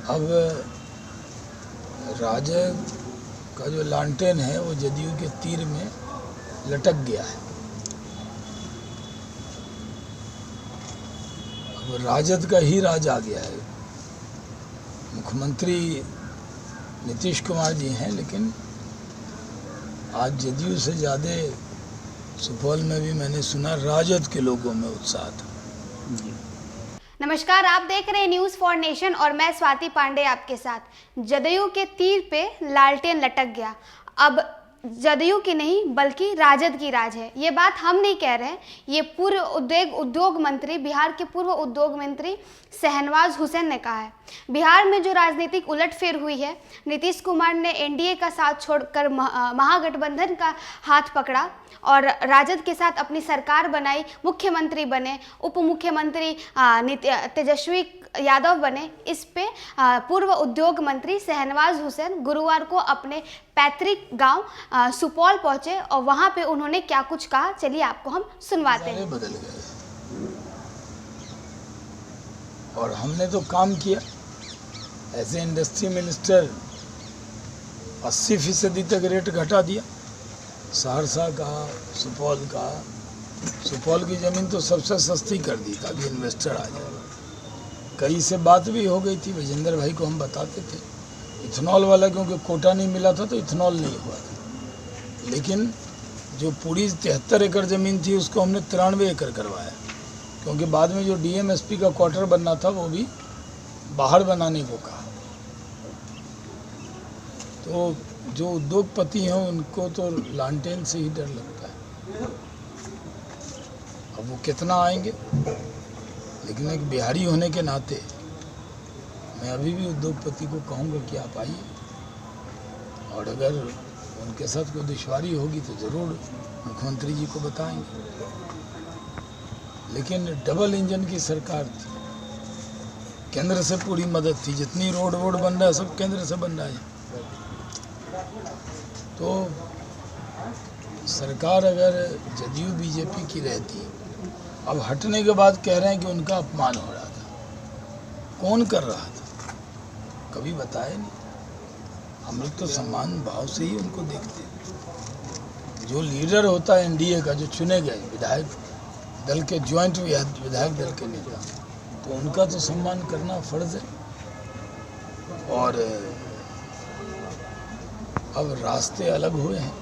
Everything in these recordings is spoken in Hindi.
अब राजग का जो लालटेन है वो जदयू के तीर में लटक गया है। अब राजद का ही राज आ गया है। मुख्यमंत्री नीतीश कुमार जी हैं, लेकिन आज जदयू से ज़्यादा सुपौल में भी मैंने सुना राजद के लोगों में उत्साह था। नमस्कार, आप देख रहे हैं न्यूज़ फॉर नेशन और मैं स्वाति पांडे आपके साथ। जदयू के तीर पे लालटेन लटक गया। अब जदयू की नहीं बल्कि राजद की राज है। ये बात हम नहीं कह रहे हैं, ये पूर्व उद्योग मंत्री, बिहार के पूर्व उद्योग मंत्री शहनवाज हुसैन ने कहा है। बिहार में जो राजनीतिक उलटफेर हुई है, नीतीश कुमार ने एनडीए का साथ छोड़कर महागठबंधन का हाथ पकड़ा और राजद के साथ अपनी सरकार बनाई, मुख्यमंत्री बने, उप मुख्यमंत्री तेजस्वी यादव बने। इस पे पूर्व उद्योग मंत्री शहनवाज हुसैन गुरुवार को अपने पैतृक गांव सुपौल पहुंचे और वहां पे उन्होंने क्या कुछ कहा, चलिए आपको हम सुनवाते हैं। बदल गए और हमने तो काम किया। ऐसे इंडस्ट्री मिनिस्टर 80% तक रेट घटा दिया। सहरसा का, सुपौल की ज़मीन तो सबसे सस्ती कर दी ताकि इन्वेस्टर आ जाए। कई से बात भी हो गई थी, विजेंद्र भाई को हम बताते थे। इथेनॉल वाला क्योंकि कोटा नहीं मिला था तो इथेनॉल नहीं हुआ था, लेकिन जो पूरी 73 एकड़ ज़मीन थी उसको हमने 93 एकड़ करवाया, क्योंकि बाद में जो डीएमएसपी का क्वार्टर बनना था वो भी बाहर बनाने को कहा। तो जो उद्योगपति हैं उनको तो लालटेन से ही डर लगता है। अब वो कितना आएंगे, लेकिन एक बिहारी होने के नाते मैं अभी भी उद्योगपति को कहूँगा कि आप आइए, और अगर उनके साथ कोई दुश्वारी होगी तो ज़रूर मुख्यमंत्री जी को बताएंगे। लेकिन डबल इंजन की सरकार थी, केंद्र से पूरी मदद थी। जितनी रोड बन रहा है सब केंद्र से बन रहा है। तो सरकार अगर जदयू बीजेपी की रहती, अब हटने के बाद कह रहे हैं कि उनका अपमान हो रहा था। कौन कर रहा था, कभी बताया नहीं। हम लोग तो सम्मान भाव से ही उनको देखते हैं। जो लीडर होता है एनडीए का, जो चुने गए विधायक दल के, ज्वाइंट विधायक दल के नेता, तो उनका तो सम्मान करना फर्ज है। और अब रास्ते अलग हुए हैं।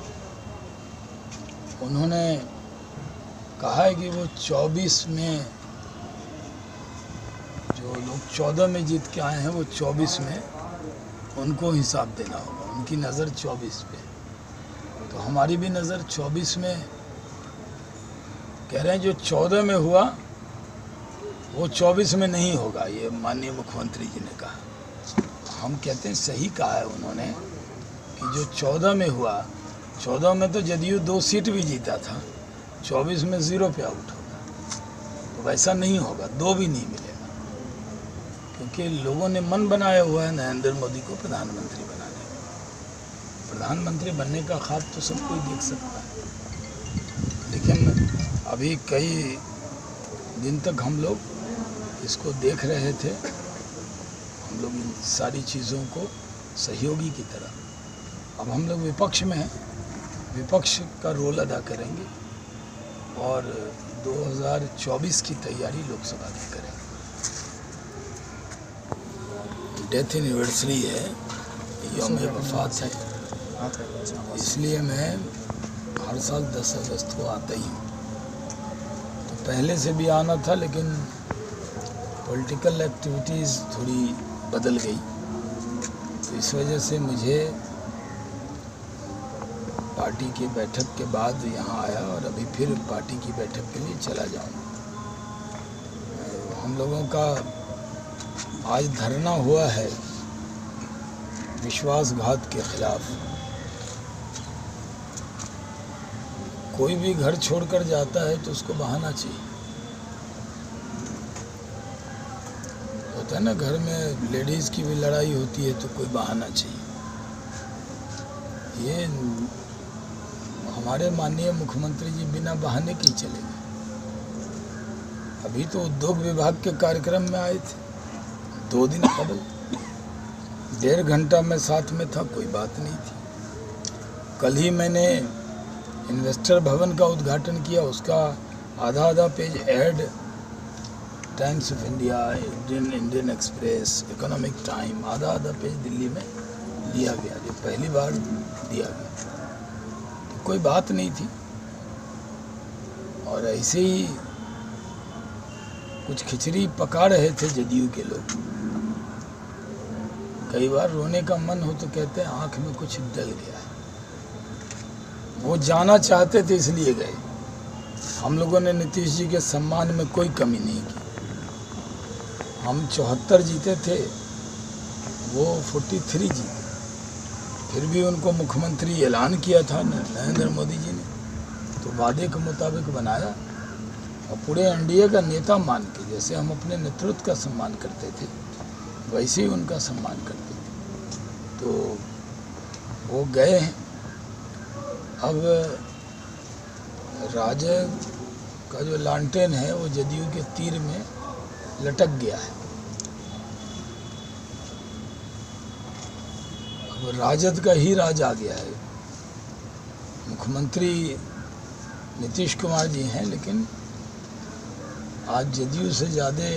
उन्होंने कहा है कि वो 24 में, जो लोग 14 में जीत के आए हैं वो 24 में उनको हिसाब देना होगा। उनकी नज़र 24 पे, तो हमारी भी नज़र 24 में। कह रहे हैं जो 14 में हुआ वो 24 में नहीं होगा, ये माननीय मुख्यमंत्री जी ने कहा। हम कहते हैं सही कहा है उन्होंने कि जो 14 में हुआ, 14 में तो जदयू 2 सीट भी जीता था, 24 में 0 पे आउट होगा। तो वैसा नहीं होगा, 2 भी नहीं मिलेगा, क्योंकि लोगों ने मन बनाया हुआ है नरेंद्र मोदी को प्रधानमंत्री बनाने का। प्रधानमंत्री बनने का ख्वाब तो सब कोई देख सकता है, लेकिन अभी कई दिन तक हम लोग इसको देख रहे थे, हम लोग इन सारी चीज़ों को सहयोगी की तरह। अब हम लोग विपक्ष में हैं, विपक्ष का रोल अदा करेंगे और 2024 की तैयारी लोकसभा की करेंगे। डेथ एनिवर्सरी है, यौम वफ़ात है, इसलिए मैं हर साल 10 अगस्त को आता ही हूँ। तो पहले से भी आना था, लेकिन पॉलिटिकल एक्टिविटीज़ थोड़ी बदल गई, तो इस वजह से मुझे पार्टी की बैठक के बाद यहाँ आया और अभी फिर पार्टी की बैठक के लिए चला जाऊँगा। हम लोगों का आज धरना हुआ है विश्वासघात के खिलाफ। कोई भी घर छोड़कर जाता है तो उसको बहाना चाहिए। होता है ना, घर में लेडीज़ की भी लड़ाई होती है तो कोई बहाना चाहिए। ये हमारे माननीय मुख्यमंत्री जी बिना बहाने के ही चले गए। अभी तो उद्योग विभाग के कार्यक्रम में आए थे 2 दिन कबल, 1.5 घंटा मैं साथ में था, कोई बात नहीं थी। कल ही मैंने इन्वेस्टर भवन का उद्घाटन किया, उसका आधा page add times of India, Indian express, economic time, आधा पेज दिल्ली में दिया गया, जो पहली बार दिया गया। तो कोई बात नहीं थी। और ऐसे ही कुछ खिचड़ी पका रहे थे जदयू के लोग। कई बार रोने का मन हो तो कहते हैं आंख में कुछ डल गया है। वो जाना चाहते थे इसलिए गए। हम लोगों ने नीतीश जी के सम्मान में कोई कमी नहीं की। हम 74 जीते थे, वो 43 जीते। फिर भी उनको मुख्यमंत्री ऐलान किया था नरेंद्र मोदी जी ने, तो वादे के मुताबिक बनाया और पूरे एनडीए का नेता मान के, जैसे हम अपने नेतृत्व का सम्मान करते थे वैसे ही उनका सम्मान करते थे। तो वो गए हैं। अब राजद का जो लालटेन है वो जदयू के तीर में लटक गया है। अब राजद का ही राज आ गया है। मुख्यमंत्री नीतीश कुमार जी हैं, लेकिन आज जदयू से ज़्यादा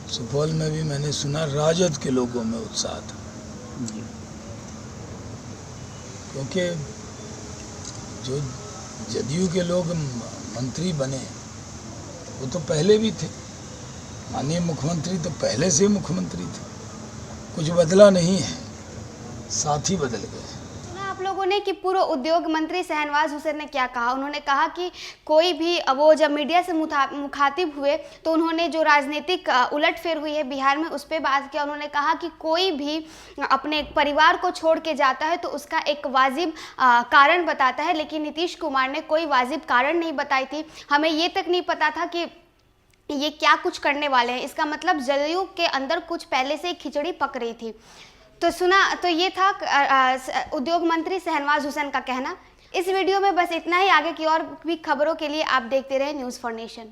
सुपौल में भी मैंने सुना राजद के लोगों में उत्साह था, क्योंकि जो जदयू के लोग मंत्री बने वो तो पहले भी थे। माननीय मुख्यमंत्री तो पहले से ही मुख्यमंत्री थे, कुछ बदला नहीं है, साथ ही बदल गए। सुना आप लोगों ने कि पूर्व उद्योग मंत्री शहनवाज हुसैन ने क्या कहा। उन्होंने कहा कि कोई भी, वो जब मीडिया से मुखातिब हुए तो उन्होंने जो राजनीतिक उलटफेर हुई है बिहार में उस पर बात किया। उन्होंने कहा कि कोई भी अपने परिवार को छोड़ के जाता है तो उसका एक वाजिब कारण बताता है, लेकिन नीतीश कुमार ने कोई वाजिब कारण नहीं बताई थी। हमें ये तक नहीं पता था कि ये क्या कुछ करने वाले हैं। इसका मतलब जदयू के अंदर कुछ पहले से खिचड़ी पक रही थी। तो ये था उद्योग मंत्री शहनवाज हुसैन का कहना। इस वीडियो में बस इतना ही। आगे की और भी खबरों के लिए आप देखते रहे न्यूज़ फॉर नेशन।